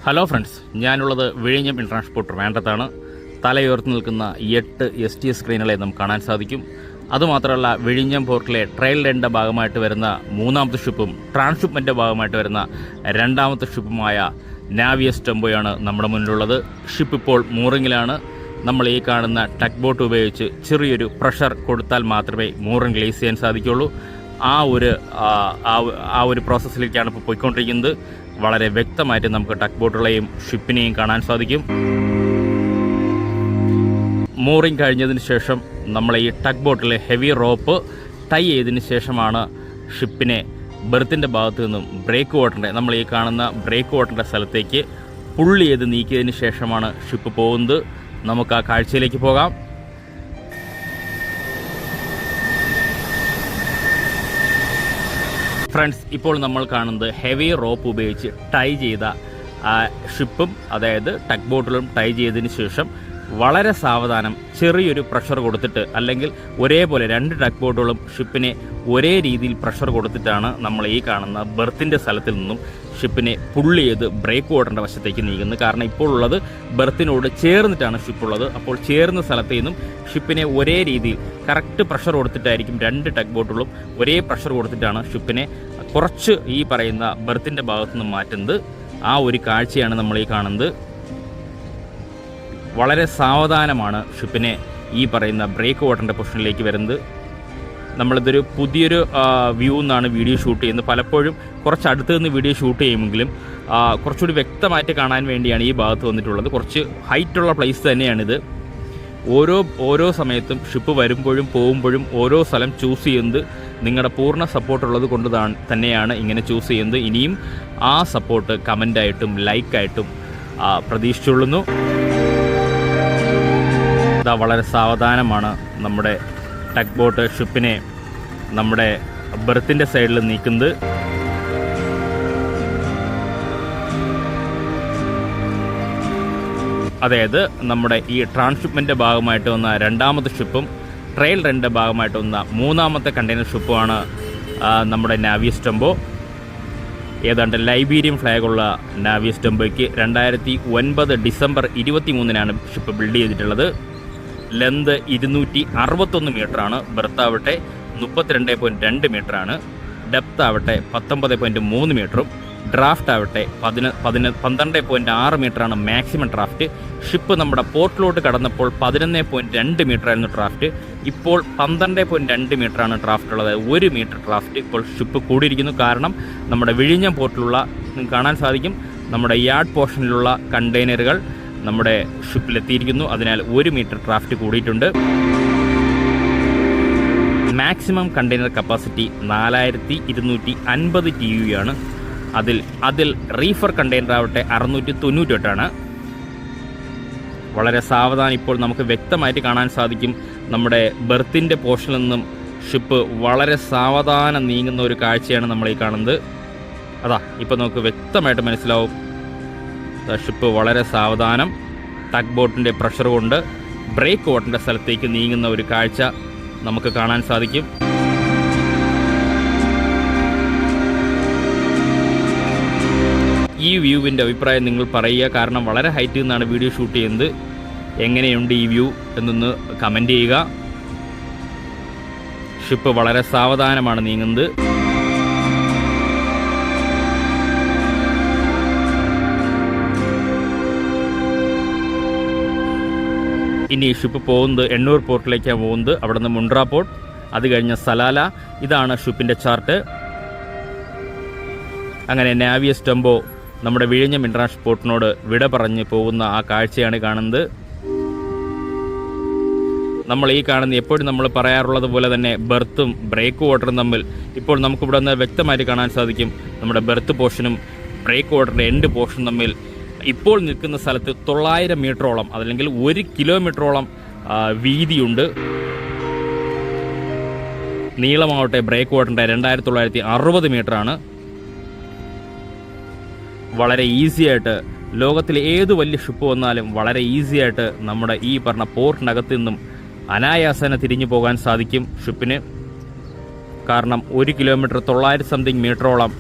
Hello friends, ഞാനുള്ളത് വിഴിഞ്ഞം international ട്രിവാൻഡ്രത്താണ്. തലയുയർത്തി നിൽക്കുന്ന 8 STS സ്ക്രീനുകളെ നമുക്ക് കാണാൻ സാധിക്കും. അതുമാത്രമല്ല, വിഴിഞ്ഞം പോർട്ടിലെ ട്രയൽ റണ്ണിൻ്റെ ഭാഗമായിട്ട് വരുന്ന മൂന്നാമത്തെ ഷിപ്പും ട്രാൻസ്ഷിപ്മെൻ്റെ ഭാഗമായിട്ട് വരുന്ന രണ്ടാമത്തെ ഷിപ്പുമായ നാവിയസ് ടെമ്പോയാണ് നമ്മുടെ മുന്നിലുള്ളത്. ഷിപ്പ് ഇപ്പോൾ മൂറിങ്ങിലാണ്. നമ്മൾ ഈ കാണുന്ന ടഗ് ബോട്ട് ഉപയോഗിച്ച് ചെറിയൊരു പ്രഷർ കൊടുത്താൽ മാത്രമേ മൂറിങ് റിലീസ് ചെയ്യാൻ സാധിക്കുകയുള്ളൂ. ആ ഒരു പ്രോസസ്സിലേക്കാണ് ഇപ്പോൾ പോയിക്കൊണ്ടിരിക്കുന്നത്. വളരെ വ്യക്തമായിട്ട് നമുക്ക് ടഗ് ബോട്ടുകളെയും ഷിപ്പിനെയും കാണാൻ സാധിക്കും. മൂറിങ് കഴിഞ്ഞതിന് ശേഷം നമ്മൾ ഈ ടഗ് ബോട്ടിലെ ഹെവി റോപ്പ് ടൈ ചെയ്തതിന് ശേഷമാണ് ഷിപ്പിനെ ബെർത്തിൻ്റെ ഭാഗത്തു നിന്നും ബ്രേക്ക് വാട്ടറിൻ്റെ നമ്മൾ ഈ കാണുന്ന ബ്രേക്ക് വാട്ടറിൻ്റെ സ്ഥലത്തേക്ക് പുള്ളി ചെയ്ത് നീക്കിയതിന് ശേഷമാണ് ഷിപ്പ് പോകുന്നത്. നമുക്ക് ആ കാഴ്ചയിലേക്ക് പോകാം. ഫ്രണ്ട്സ്, ഇപ്പോൾ നമ്മൾ കാണുന്നത് ഹെവി റോപ്പ് ഉപയോഗിച്ച് ടൈ ചെയ്ത ഷിപ്പും അതായത് ടഗ് ബോട്ടിലും ടൈ ചെയ്തതിന് ശേഷം വളരെ സാവധാനം ചെറിയൊരു പ്രഷർ കൊടുത്തിട്ട്, അല്ലെങ്കിൽ ഒരേപോലെ 2 ടഗ് ബോട്ടുകളും ഷിപ്പിനെ ഒരേ രീതിയിൽ പ്രഷർ കൊടുത്തിട്ടാണ് നമ്മൾ ഈ കാണുന്ന ബെർത്തിൻ്റെ സ്ഥലത്തിൽ നിന്നും ഷിപ്പിനെ പുള്ളി ചെയ്ത് ബ്രേക്ക് വാട്ടറിൻ്റെ വശത്തേക്ക് നീങ്ങുന്നത്. കാരണം ഇപ്പോൾ ഉള്ളത് ബെർത്തിനോട് ചേർന്നിട്ടാണ് ഷിപ്പുള്ളത്. അപ്പോൾ ചേർന്ന സ്ഥലത്ത് നിന്നും ഷിപ്പിനെ ഒരേ രീതിയിൽ കറക്റ്റ് പ്രഷർ കൊടുത്തിട്ടായിരിക്കും 2 ടഗ് ബോട്ടുകളും ഒരേ പ്രഷർ കൊടുത്തിട്ടാണ് ഷിപ്പിനെ കുറച്ച് ഈ പറയുന്ന ബെർത്തിൻ്റെ ഭാഗത്തു നിന്ന് മാറ്റുന്നത്. ആ ഒരു കാഴ്ചയാണ് നമ്മൾ ഈ കാണുന്നത്. വളരെ സാവധാനമാണ് ഷിപ്പിനെ ഈ പറയുന്ന ബ്രേക്ക് വാട്ടറിൻ്റെ പൊസിഷനിലേക്ക് വരുന്നത്. നമ്മളിതൊരു പുതിയൊരു വ്യൂ എന്നാണ് വീഡിയോ ഷൂട്ട് ചെയ്യുന്നത്. പലപ്പോഴും കുറച്ച് അടുത്ത് നിന്ന് വീഡിയോ ഷൂട്ട് ചെയ്യുമെങ്കിലും കുറച്ചുകൂടി വ്യക്തമായിട്ട് കാണാൻ വേണ്ടിയാണ് ഈ ഭാഗത്ത് വന്നിട്ടുള്ളത്. കുറച്ച് ഹൈറ്റുള്ള പ്ലേസ് തന്നെയാണിത്. ഓരോ സമയത്തും ഷിപ്പ് വരുമ്പോഴും പോകുമ്പോഴും ഓരോ സ്ഥലം ചൂസ് ചെയ്യുന്നത് നിങ്ങളുടെ പൂർണ്ണ സപ്പോർട്ടുള്ളത് കൊണ്ട് തന്നെയാണ് ഇങ്ങനെ ചൂസ് ചെയ്യുന്നത്. ഇനിയും ആ സപ്പോർട്ട് കമൻ്റായിട്ടും ലൈക്കായിട്ടും പ്രതീക്ഷിച്ചുകൊള്ളുന്നു. വളരെ സാവധാനമാണ് നമ്മുടെ ടഗ് ബോട്ട് ഷിപ്പിനെ നമ്മുടെ ബെർത്തിൻ്റെ സൈഡിൽ നീക്കുന്നത്. അതായത് നമ്മുടെ ഈ ട്രാൻസ്ഷിപ്മെൻ്റെ ഭാഗമായിട്ട് വന്ന രണ്ടാമത്തെ ഷിപ്പും ട്രയൽ റണ്ണിൻ്റെ ഭാഗമായിട്ട് വന്ന മൂന്നാമത്തെ കണ്ടെയ്നർ ഷിപ്പുമാണ് നമ്മുടെ നാവിയസ് ടെമ്പോ. ഏതാണ്ട് ലൈബീരിയൻ ഫ്ലാഗുള്ള നാവിയസ് ടെമ്പോയ്ക്ക് 2009 ഡിസംബർ 23-നാണ് ഷിപ്പ് ബിൽഡ് ചെയ്തിട്ടുള്ളത്. ലെന്ത് 261 മീറ്ററാണ്. ബെർത്ത് ആവട്ടെ 32.2 മീറ്ററാണ്. ഡെപ്ത് ആവട്ടെ 19.3 മീറ്ററും ഡ്രാഫ്റ്റ് ആവട്ടെ 12.6 മീറ്ററാണ് മാക്സിമം ഡ്രാഫ്റ്റ്. ഷിപ്പ് നമ്മുടെ പോർട്ടിലോട്ട് കടന്നപ്പോൾ 11.2 മീറ്ററായിരുന്നു ഡ്രാഫ്റ്റ്. ഇപ്പോൾ 12.2 മീറ്ററാണ് ഡ്രാഫ്റ്റ് ഉള്ളത്. 1 മീറ്റർ ഡ്രാഫ്റ്റ് ഇപ്പോൾ ഷിപ്പ് കൂടിയിരിക്കുന്നു. കാരണം നമ്മുടെ വിഴിഞ്ഞം പോർട്ടിലുള്ള കാണാൻ സാധിക്കും നമ്മുടെ യാർഡ് പോർഷനിലുള്ള കണ്ടെയ്നറുകൾ നമ്മുടെ ഷിപ്പിലെത്തിയിരിക്കുന്നു. അതിനാൽ 1 മീറ്റർ ഡ്രാഫ്റ്റ് കൂടിയിട്ടുണ്ട്. മാക്സിമം കണ്ടെയ്നർ കപ്പാസിറ്റി 4250 TEU ആണ്. അതിൽ റീഫർ കണ്ടെയ്നർ ആവട്ടെ 698 വളരെ സാവധാനം ഇപ്പോൾ നമുക്ക് വ്യക്തമായിട്ട് കാണാൻ സാധിക്കും. നമ്മുടെ ബെർത്തിൻ്റെ പോർഷനിൽ നിന്നും ഷിപ്പ് വളരെ സാവധാനം നീങ്ങുന്ന ഒരു കാഴ്ചയാണ് നമ്മൾ ഈ കാണുന്നത്. ഇപ്പോൾ നമുക്ക് വ്യക്തമായിട്ട് മനസ്സിലാവും. ഷിപ്പ് വളരെ സാവധാനം ടഗ് ബോട്ടിൻ്റെ പ്രഷർ കൊണ്ട് ബ്രേക്ക് വാട്ടറിൻ്റെ സ്ഥലത്തേക്ക് നീങ്ങുന്ന ഒരു കാഴ്ച നമുക്ക് കാണാൻ സാധിക്കും. ഈ വ്യൂവിൻ്റെ അഭിപ്രായം നിങ്ങൾ പറയുക. കാരണം വളരെ ഹൈറ്റിൽ നിന്നാണ് വീഡിയോ ഷൂട്ട് ചെയ്യുന്നത്. എങ്ങനെയുണ്ട് ഈ വ്യൂ എന്നൊന്ന് കമൻറ്റ് ചെയ്യുക. ഷിപ്പ് വളരെ സാവധാനമാണ് നീങ്ങുന്നത്. ഇനി ഷിപ്പ് പോകുന്നത് എണ്ണൂർ പോർട്ടിലേക്കാണ് പോകുന്നത്. അവിടെ നിന്ന് മുണ്ട്ര പോർട്ട്, അത് കഴിഞ്ഞ് സലാല. ഇതാണ് ഷിപ്പിൻ്റെ ചാർട്ട്. അങ്ങനെ നാവിയസ് ടെമ്പോ നമ്മുടെ വിഴിഞ്ഞം ഇൻ്റർനാഷണൽ പോർട്ടിനോട് വിട പറഞ്ഞ് പോകുന്ന ആ കാഴ്ചയാണ് കാണുന്നത്. നമ്മൾ ഈ കാണുന്ന എപ്പോഴും നമ്മൾ പറയാറുള്ളത് പോലെ തന്നെ ബെർത്തും ബ്രേക്ക് വാട്ടറും തമ്മിൽ ഇപ്പോൾ നമുക്കിവിടെ നിന്ന് വ്യക്തമായിട്ട് കാണാൻ സാധിക്കും. നമ്മുടെ ബെർത്ത് പോർഷനും ബ്രേക്ക് വാട്ടറിൻ്റെ എൻഡ് പോർഷനും തമ്മിൽ ഇപ്പോൾ നിൽക്കുന്ന സ്ഥലത്ത് 900 മീറ്ററോളം അതല്ലെങ്കിൽ 1 കിലോമീറ്ററോളം വീതിയുണ്ട്. നീളമാവട്ടെ ബ്രേക്ക് വാട്ടറിൻ്റെ 2960 മീറ്ററാണ്. വളരെ ഈസിയായിട്ട് ലോകത്തിലെ ഏത് വലിയ ഷിപ്പ് വന്നാലും വളരെ ഈസിയായിട്ട് നമ്മുടെ ഈ പറഞ്ഞ പോർട്ടിനകത്ത് നിന്നും അനായാസന തിരിഞ്ഞു പോകാൻ സാധിക്കും ഷിപ്പിന്. കാരണം 1 കിലോമീറ്റർ 900 സംതിങ് മീറ്ററോളം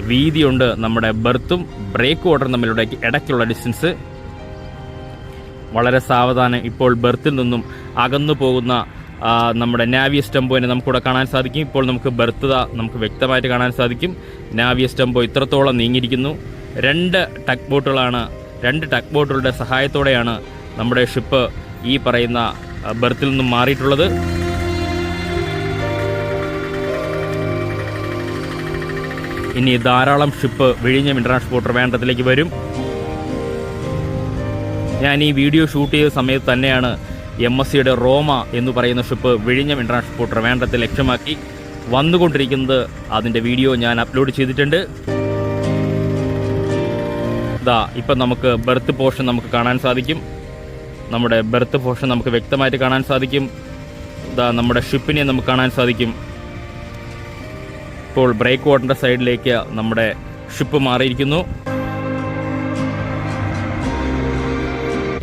വീതിയുണ്ട് നമ്മുടെ ബർത്തും ബ്രേക്ക് വാട്ടറും തമ്മിലുള്ള ഇടയ്ക്കുള്ള ഡിസ്റ്റൻസ്. വളരെ സാവധാനം ഇപ്പോൾ ബർത്തിൽ നിന്നും അകന്നു പോകുന്ന നമ്മുടെ നാവിയസ് ടെമ്പോനെ നമുക്കിവിടെ കാണാൻ സാധിക്കും. ഇപ്പോൾ നമുക്ക് ബർത്ത് നമുക്ക് വ്യക്തമായിട്ട് കാണാൻ സാധിക്കും. നാവിയസ് ടെമ്പോ ഇത്രത്തോളം നീങ്ങിയിരിക്കുന്നു. 2 ടഗ് ബോട്ടുകളാണ്. 2 ടഗ് ബോട്ടുകളുടെ സഹായത്തോടെയാണ് നമ്മുടെ ഷിപ്പ് ഈ പറയുന്ന ബർത്തിൽ നിന്നും മാറിയിട്ടുള്ളത്. ഇനി ധാരാളം ഷിപ്പ് വിഴിഞ്ഞം ഇൻ്റർനാഷണൽ പോർട്ട് ട്രിവാൻഡ്രത്തിലേക്ക് വരും. ഞാൻ ഈ വീഡിയോ ഷൂട്ട് ചെയ്ത സമയത്ത് തന്നെയാണ് MSCയുടെ റോമ എന്ന് പറയുന്ന ഷിപ്പ് വിഴിഞ്ഞം ഇൻ്റർനാഷണൽ പോർട്ട് ട്രിവാൻഡ്രത്തെ ലക്ഷ്യമാക്കി വന്നുകൊണ്ടിരിക്കുന്നത്. അതിൻ്റെ വീഡിയോ ഞാൻ അപ്ലോഡ് ചെയ്തിട്ടുണ്ട്. ഇപ്പം നമുക്ക് ബർത്ത് പോർഷൻ നമുക്ക് കാണാൻ സാധിക്കും. നമ്മുടെ ബർത്ത് പോർഷൻ നമുക്ക് വ്യക്തമായിട്ട് കാണാൻ സാധിക്കും. നമ്മുടെ ഷിപ്പിനെ നമുക്ക് കാണാൻ സാധിക്കും. ഇപ്പോൾ ബ്രേക്ക് വാട്ടറിൻ്റെ സൈഡിലേക്ക് നമ്മുടെ ഷിപ്പ് മാറിയിരിക്കുന്നു.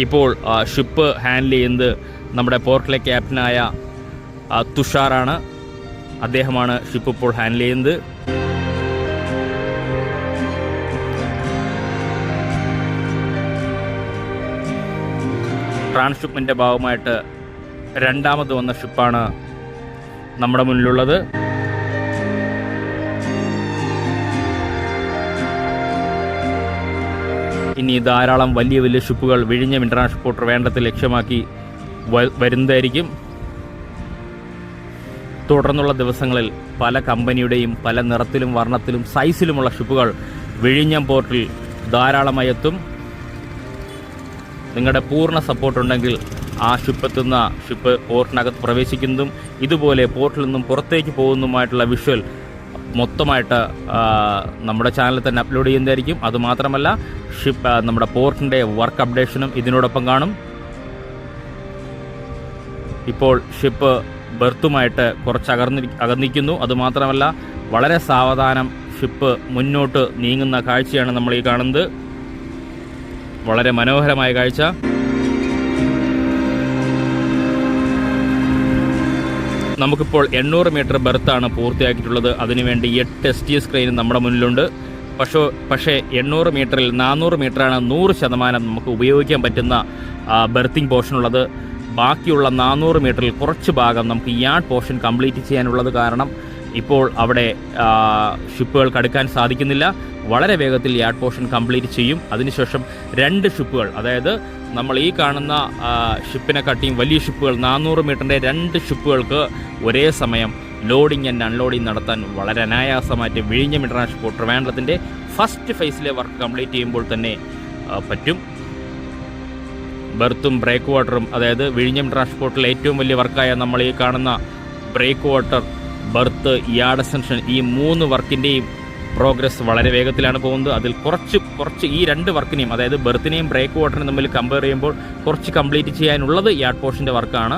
ഇപ്പോൾ ഷിപ്പ് ഹാൻഡിൽ ചെയ്യുന്നത് നമ്മുടെ പോർട്ടിലെ ക്യാപ്റ്റനായ തുഷാറാണ്. അദ്ദേഹമാണ് ഷിപ്പ് ഇപ്പോൾ ഹാൻഡിൽ ചെയ്യുന്നത്. ട്രാൻസ്ഷിപ്മെൻ്റിൻ്റെ ഭാഗമായിട്ട് രണ്ടാമത് വന്ന ഷിപ്പാണ് നമ്മുടെ മുന്നിലുള്ളത്. ഇനി ധാരാളം വലിയ വലിയ ഷിപ്പുകൾ വിഴിഞ്ഞം ഇൻ്റർനാഷണൽ പോർട്ട് ട്രിവാൻഡ്രത്തെ ലക്ഷ്യമാക്കി വരുന്നതായിരിക്കും. തുടർന്നുള്ള ദിവസങ്ങളിൽ പല കമ്പനിയുടെയും പല നിറത്തിലും വർണ്ണത്തിലും സൈസിലുമുള്ള ഷിപ്പുകൾ വിഴിഞ്ഞം പോർട്ടിൽ ധാരാളമായി എത്തും. നിങ്ങളുടെ പൂർണ്ണ സപ്പോർട്ടുണ്ടെങ്കിൽ ആ ഷിപ്പെത്തുന്ന ഷിപ്പ് പോർട്ടിനകത്ത് പ്രവേശിക്കുന്നതും ഇതുപോലെ പോർട്ടിൽ നിന്നും പുറത്തേക്ക് പോകുന്നതുമായിട്ടുള്ള വിഷ്വൽ മൊത്തമായിട്ട് നമ്മുടെ ചാനലിൽ തന്നെ അപ്ലോഡ് ചെയ്യുന്നതായിരിക്കും. അതുമാത്രമല്ല നമ്മുടെ പോർട്ടിൻ്റെ വർക്ക് അപ്ഡേഷനും ഇതിനോടൊപ്പം കാണും. ഇപ്പോൾ ഷിപ്പ് ബർത്തുമായിട്ട് കുറച്ച് അകന്നിരിക്കുന്നു. അതുമാത്രമല്ല വളരെ സാവധാനം ഷിപ്പ് മുന്നോട്ട് നീങ്ങുന്ന കാഴ്ചയാണ് നമ്മൾ ഈ കാണുന്നത്. വളരെ മനോഹരമായ കാഴ്ച. നമുക്കിപ്പോൾ 800 മീറ്റർ ബർത്താണ് പൂർത്തിയാക്കിയിട്ടുള്ളത്. അതിനുവേണ്ടി 8 STS ക്രെയിൻ നമ്മുടെ മുന്നിലുണ്ട്. പക്ഷേ 800 മീറ്ററിൽ 400 മീറ്ററാണ് 100% നമുക്ക് ഉപയോഗിക്കാൻ പറ്റുന്ന ബർത്തിങ് പോർഷനുള്ളത്. ബാക്കിയുള്ള 400 മീറ്ററിൽ കുറച്ച് ഭാഗം നമുക്ക് യാർഡ് പോർഷൻ കംപ്ലീറ്റ് ചെയ്യാനുള്ളത് കാരണം ഇപ്പോൾ അവിടെ ഷിപ്പുകൾക്ക് അടുക്കാൻ സാധിക്കുന്നില്ല. വളരെ വേഗത്തിൽ യാർഡ് പോർഷൻ കംപ്ലീറ്റ് ചെയ്യും. അതിനുശേഷം 2 ഷിപ്പുകൾ, അതായത് നമ്മൾ ഈ കാണുന്ന ഷിപ്പിനെക്കാട്ടിയും വലിയ ഷിപ്പുകൾ 400 മീറ്ററിൻ്റെ 2 ഷിപ്പുകൾക്ക് ഒരേ സമയം ലോഡിംഗ് ആൻഡ് അൺലോഡിംഗ് നടത്താൻ വളരെ അനായാസമായിട്ട് വിഴിഞ്ഞം ഇൻ്റർനാഷണൽ പോർട്ട് ട്രിവാൻഡ്രത്തിൻ്റെ ഫസ്റ്റ് ഫേസിലെ വർക്ക് കംപ്ലീറ്റ് ചെയ്യുമ്പോൾ തന്നെ പറ്റും. ബർത്തും ബ്രേക്ക് വാട്ടറും, അതായത് വിഴിഞ്ഞം ഇൻ്റർനാഷണൽ പോർട്ടിലെ ഏറ്റവും വലിയ വർക്കായ നമ്മൾ ഈ കാണുന്ന breakwater, berth, yard extension, ഈ 3 വർക്കിൻ്റെയും പ്രോഗ്രസ് വളരെ വേഗത്തിലാണ് പോകുന്നത്. അതിൽ കുറച്ച് ഈ 2 വർക്കിനെയും, അതായത് ബർത്തിനെയും ബ്രേക്ക് വാട്ടറിനെയും തമ്മിൽ കമ്പയർ ചെയ്യുമ്പോൾ കുറച്ച് കംപ്ലീറ്റ് ചെയ്യാനുള്ളത് യാർഡ് പോർഷൻ്റെ വർക്കാണ്.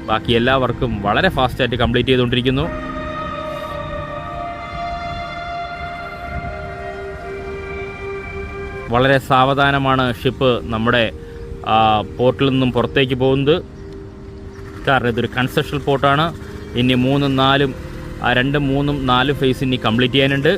ബാക്കി എല്ലാ വർക്കും വളരെ ഫാസ്റ്റായിട്ട് കംപ്ലീറ്റ് ചെയ്തുകൊണ്ടിരിക്കുന്നു. വളരെ സാവധാനമാണ് ഷിപ്പ് നമ്മുടെ പോർട്ടിൽ നിന്നും പുറത്തേക്ക് പോകുന്നത്. കാരണം ഇതൊരു കൺസ്ട്രക്ഷൻ പോർട്ടാണ്. ഇനി 3, 4 2, 3, 4 ഫേസ് ഇനി കംപ്ലീറ്റ് ചെയ്യാനുണ്ട്.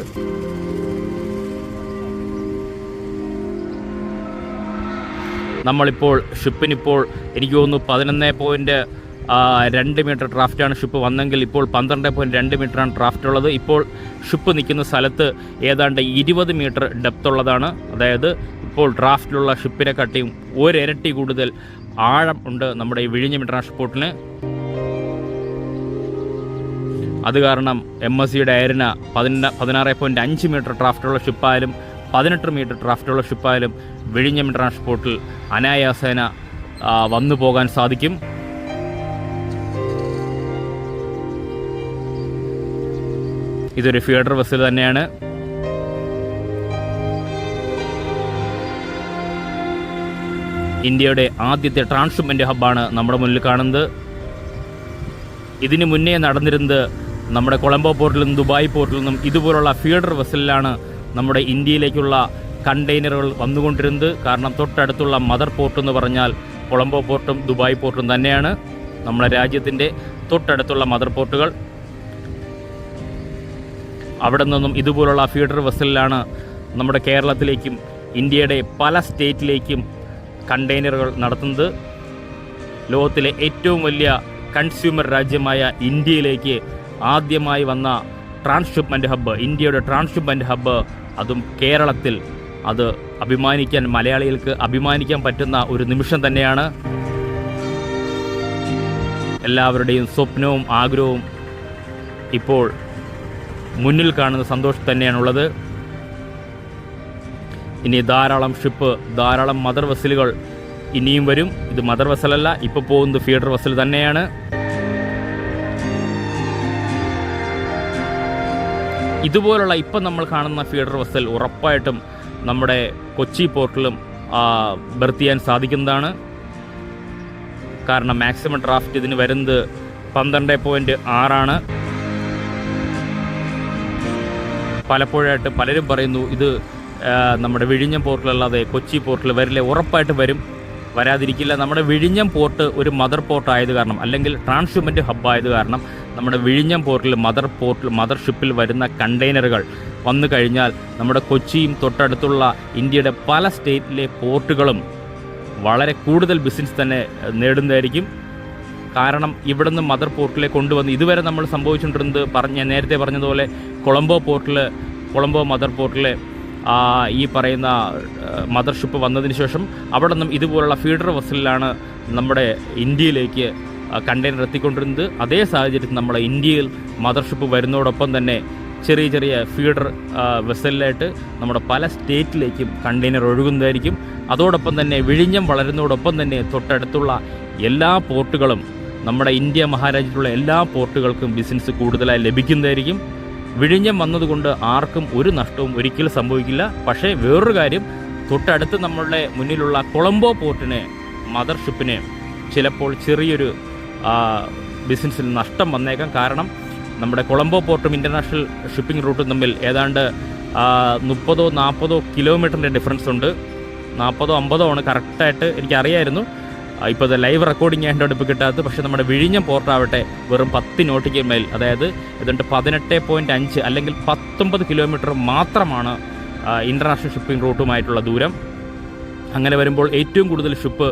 നമ്മളിപ്പോൾ ഷിപ്പിനിപ്പോൾ എനിക്ക് തോന്നുന്നു 11.2 മീറ്റർ ഡ്രാഫ്റ്റാണ് ഷിപ്പ് വന്നെങ്കിൽ ഇപ്പോൾ 12.2 മീറ്ററാണ് ഡ്രാഫ്റ്റ് ഉള്ളത്. ഇപ്പോൾ ഷിപ്പ് നിൽക്കുന്ന സ്ഥലത്ത് ഏതാണ്ട് 20 മീറ്റർ ഡെപ്ത് ഉള്ളതാണ്. അതായത് ഇപ്പോൾ ഡ്രാഫ്റ്റിലുള്ള ഷിപ്പിനെ കാട്ടിയും 1 ഇരട്ടി കൂടുതൽ ആഴം ഉണ്ട് നമ്മുടെ ഈ വിഴിഞ്ഞം ഇൻ്റർനാഷണൽ പോർട്ടിന്. അത് കാരണം MSCയുടെ അയറിന 16.5 മീറ്റർ ഡ്രാഫ്റ്റുള്ള ഷിപ്പായാലും 18 മീറ്റർ ഡ്രാഫ്റ്റുള്ള ഷിപ്പായാലും വിഴിഞ്ഞം ഇൻ്റർനാഷണൽ പോർട്ടിൽ അനായാസേന വന്നു പോകാൻ സാധിക്കും. ഇതൊരു ഫീഡർ വെസൽ തന്നെയാണ്. ഇന്ത്യയുടെ ആദ്യത്തെ ട്രാൻസ്ഷിപ്മെൻ്റ് ഹബ്ബാണ് നമ്മുടെ മുന്നിൽ കാണുന്നത്. ഇതിനു മുന്നേ നടന്നിരുന്നത് നമ്മുടെ കൊളംബോ പോർട്ടിൽ നിന്നും ദുബായ് പോർട്ടിൽ നിന്നും ഇതുപോലുള്ള ഫീഡർ വെസലിലാണ് നമ്മുടെ ഇന്ത്യയിലേക്കുള്ള കണ്ടെയ്നറുകൾ വന്നുകൊണ്ടിരുന്നത്. കാരണം തൊട്ടടുത്തുള്ള മദർ പോർട്ട് എന്ന് പറഞ്ഞാൽ കൊളംബോ പോർട്ടും ദുബായ് പോർട്ടും തന്നെയാണ് നമ്മുടെ രാജ്യത്തിൻ്റെ തൊട്ടടുത്തുള്ള മദർ പോർട്ടുകൾ. അവിടെ നിന്നും ഇതുപോലുള്ള ഫീഡർ വെസലിലാണ് നമ്മുടെ കേരളത്തിലേക്കും ഇന്ത്യയുടെ പല സ്റ്റേറ്റിലേക്കും കണ്ടെയ്നറുകൾ നടത്തുന്നത്. ലോകത്തിലെ ഏറ്റവും വലിയ കൺസ്യൂമർ രാജ്യമായ ഇന്ത്യയിലേക്ക് ആദ്യമായി വന്ന ട്രാൻസ്ഷിപ്മെൻറ്റ് ഹബ്ബ്, ഇന്ത്യയുടെ ട്രാൻസ്ഷിപ്മെൻറ്റ് ഹബ്ബ്, അതും കേരളത്തിൽ. അത് അഭിമാനിക്കാൻ, മലയാളികൾക്ക് അഭിമാനിക്കാൻ പറ്റുന്ന ഒരു നിമിഷം തന്നെയാണ്. എല്ലാവരുടെയും സ്വപ്നവും ആഗ്രഹവും ഇപ്പോൾ മുന്നിൽ കാണുന്ന സന്തോഷം തന്നെയാണുള്ളത്. ഇനി ധാരാളം ഷിപ്പ്, ധാരാളം മദർ വെസലുകൾ ഇനിയും വരും. ഇത് മദർ വെസലല്ല, ഇപ്പോൾ പോകുന്നത് ഫീഡർ വെസൽ തന്നെയാണ്. ഇതുപോലുള്ള ഇപ്പം നമ്മൾ കാണുന്ന ഫീഡർ വെസൽ ഉറപ്പായിട്ടും നമ്മുടെ കൊച്ചി പോർട്ടിലും ബർത്ത് ചെയ്യാൻ സാധിക്കുന്നതാണ്. കാരണം മാക്സിമം ഡ്രാഫ്റ്റ് ഇതിന് വരുന്നത് 12.6 പലപ്പോഴായിട്ട് പലരും പറയുന്നു ഇത് നമ്മുടെ വിഴിഞ്ഞം പോർട്ടിലല്ലാതെ കൊച്ചി പോർട്ടിൽ വരില്ല. ഉറപ്പായിട്ട് വരും, വരാതിരിക്കില്ല. നമ്മുടെ വിഴിഞ്ഞം പോർട്ട് ഒരു മദർ പോർട്ട് ആയത് കാരണം, അല്ലെങ്കിൽ ട്രാൻസ്ഷിപ്മെൻറ്റ് ഹബ്ബായത് കാരണം, നമ്മുടെ വിഴിഞ്ഞം പോർട്ടിൽ മദർ ഷിപ്പിൽ വരുന്ന കണ്ടെയ്നറുകൾ വന്നു കഴിഞ്ഞാൽ നമ്മുടെ കൊച്ചിയും തൊട്ടടുത്തുള്ള ഇന്ത്യയുടെ പല സ്റ്റേറ്റിലെ പോർട്ടുകളും വളരെ കൂടുതൽ ബിസിനസ് തന്നെ നേടുന്നതായിരിക്കും. കാരണം ഇവിടുന്ന് മദർ പോർട്ടിലേക്ക് കൊണ്ടുവന്ന് ഇതുവരെ നമ്മൾ സംഭവിച്ചുകൊണ്ടിരുന്നത് നേരത്തെ പറഞ്ഞതുപോലെ കൊളംബോ മദർ പോർട്ടിലെ ഈ പറയുന്ന മദർഷിപ്പ് വന്നതിന് ശേഷം അവിടെ നിന്നും ഇതുപോലുള്ള ഫീഡർ വെസലിലാണ് നമ്മുടെ ഇന്ത്യയിലേക്ക് കണ്ടെയ്നർ എത്തിക്കൊണ്ടിരുന്നത്. അതേ സാഹചര്യത്തിൽ നമ്മുടെ ഇന്ത്യയിൽ മദർഷിപ്പ് വരുന്നതോടൊപ്പം തന്നെ ചെറിയ ചെറിയ ഫീഡർ വെസലിലായിട്ട് നമ്മുടെ പല സ്റ്റേറ്റിലേക്കും കണ്ടെയ്നർ ഒഴുകുന്നതായിരിക്കും. അതോടൊപ്പം തന്നെ വിഴിഞ്ഞം വളരുന്നതോടൊപ്പം തന്നെ തൊട്ടടുത്തുള്ള എല്ലാ പോർട്ടുകളും, നമ്മുടെ ഇന്ത്യ മഹാരാജ്യത്തുള്ള എല്ലാ പോർട്ടുകൾക്കും ബിസിനസ് കൂടുതലായി ലഭിക്കുന്നതായിരിക്കും. വിഴിഞ്ഞം വന്നതുകൊണ്ട് ആർക്കും ഒരു നഷ്ടവും ഒരിക്കലും സംഭവിക്കില്ല. പക്ഷേ വേറൊരു കാര്യം, തൊട്ടടുത്ത് നമ്മളുടെ മുന്നിലുള്ള കൊളംബോ പോർട്ടിന്, മദർഷിപ്പിന് ചിലപ്പോൾ ചെറിയൊരു ബിസിനസ്സിൽ നഷ്ടം വന്നേക്കാം. കാരണം നമ്മുടെ കൊളംബോ പോർട്ടും ഇൻ്റർനാഷണൽ ഷിപ്പിംഗ് റൂട്ടും തമ്മിൽ ഏതാണ്ട് 30-40 കിലോമീറ്ററിൻ്റെ ഡിഫറൻസ് ഉണ്ട്. 40-50 ആണ് കറക്റ്റായിട്ട് എനിക്കറിയായിരുന്നു. ഇപ്പോൾ ഇത് ലൈവ് റെക്കോർഡിംഗ് ആയതുകൊണ്ട് ഇപ്പോൾ കിട്ടാത്തത്. പക്ഷേ നമ്മുടെ വിഴിഞ്ഞം പോർട്ടാവട്ടെ വെറും 10 നോട്ടിക്കൽ മൈൽ, അതായത് ഏതാണ്ട് 18.5 അല്ലെങ്കിൽ 19 കിലോമീറ്റർ മാത്രമാണ് ഇൻ്റർനാഷണൽ ഷിപ്പിംഗ് റൂട്ടുമായിട്ടുള്ള ദൂരം. അങ്ങനെ വരുമ്പോൾ ഏറ്റവും കൂടുതൽ ഷിപ്പ്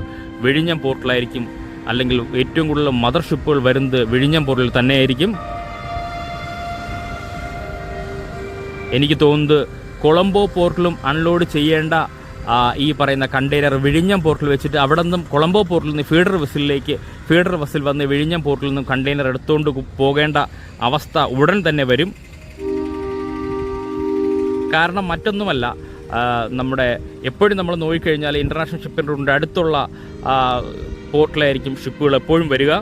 വിഴിഞ്ഞം പോർട്ടിലായിരിക്കും, അല്ലെങ്കിൽ ഏറ്റവും കൂടുതൽ മദർ ഷിപ്പുകൾ വരുന്നത് വിഴിഞ്ഞം പോർട്ടിൽ തന്നെയായിരിക്കും. എനിക്ക് തോന്നുന്നത് കൊളംബോ പോർട്ടിലും അൺലോഡ് ചെയ്യേണ്ട ഈ പറയുന്ന കണ്ടെയ്നർ വിഴിഞ്ഞം പോർട്ടിൽ വെച്ചിട്ട് അവിടെ നിന്നും കൊളംബോ പോർട്ടിൽ നിന്ന് ഫീഡർ വെസൽ വന്ന് വിഴിഞ്ഞം പോർട്ടിൽ നിന്നും കണ്ടെയ്നർ എടുത്തുകൊണ്ട് പോകേണ്ട അവസ്ഥ ഉടൻ തന്നെ വരും. കാരണം മറ്റൊന്നുമല്ല, നമ്മുടെ എപ്പോഴും നമ്മൾ നോക്കിക്കഴിഞ്ഞാൽ ഇൻ്റർനാഷണൽ ഷിപ്പിംഗ് റൂട്ടിൻ്റെ അടുത്തുള്ള പോർട്ടിലായിരിക്കും ഷിപ്പുകൾ എപ്പോഴും വരിക.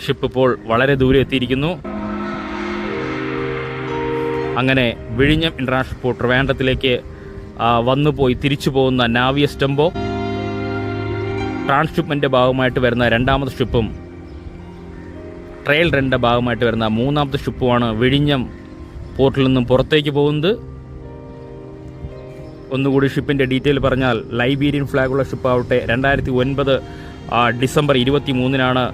ഷിപ്പ് ഇപ്പോൾ വളരെ ദൂരെ എത്തിയിരിക്കുന്നു. അങ്ങനെ വിഴിഞ്ഞം ഇൻ്റർനാഷണൽ പോർട്ട് ട്രിവാൻഡ്രത്തിലേക്ക് വന്നുപോയി തിരിച്ചു പോകുന്ന നാവിയസ് ടെമ്പോ ട്രാൻസ്ഷിപ്മെൻറ്റിൻ്റെ ഭാഗമായിട്ട് വരുന്ന രണ്ടാമത്തെ ഷിപ്പും ട്രയൽ റണ്ണിൻ്റെ ഭാഗമായിട്ട് വരുന്ന മൂന്നാമത്തെ ഷിപ്പുമാണ് വിഴിഞ്ഞം പോർട്ടിൽ നിന്നും പുറത്തേക്ക് പോകുന്നത്. ഒന്നുകൂടി ഷിപ്പിൻ്റെ ഡീറ്റെയിൽ പറഞ്ഞാൽ, ലൈബീരിയൻ ഫ്ലാഗുള്ള ഷിപ്പാവട്ടെ 2009 ഡിസംബർ 23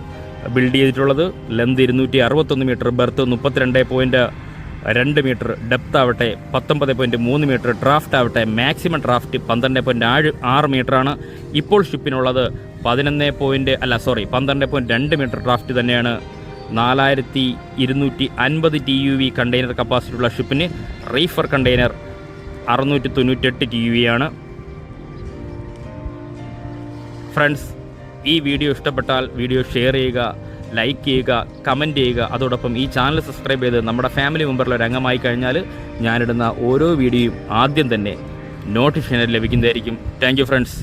ബിൽഡ് ചെയ്തിട്ടുള്ളത്. Length 261 metre, breadth 32.2 metre, depth ആവട്ടെ 19.3 മീറ്റർ, ഡ്രാഫ്റ്റ് ആവട്ടെ മാക്സിമം ഡ്രാഫ്റ്റ് 12.6 മീറ്ററാണ്. ഇപ്പോൾ ഷിപ്പിനുള്ളത് 12.2 മീറ്റർ ഡ്രാഫ്റ്റ് തന്നെയാണ്. 4250 TUV കണ്ടെയ്നർ കപ്പാസിറ്റി ഉള്ള ഷിപ്പിന് റീഫർ കണ്ടെയ്നർ 698 TUV ആണ്. ഫ്രണ്ട്സ്, ഈ വീഡിയോ ഇഷ്ടപ്പെട്ടാൽ വീഡിയോ ഷെയർ ചെയ്യുക, ലൈക്ക് ചെയ്യുക, കമൻറ്റ് ചെയ്യുക. അതോടൊപ്പം ഈ ചാനൽ സബ്സ്ക്രൈബ് ചെയ്ത് നമ്മുടെ ഫാമിലി മെമ്പറിൽ ഒരു അംഗമായി കഴിഞ്ഞാൽ ഞാനിടുന്ന ഓരോ വീഡിയോയും ആദ്യം തന്നെ നോട്ടിഫിക്കേഷൻ ലഭിക്കുന്നതായിരിക്കും. Thank you friends.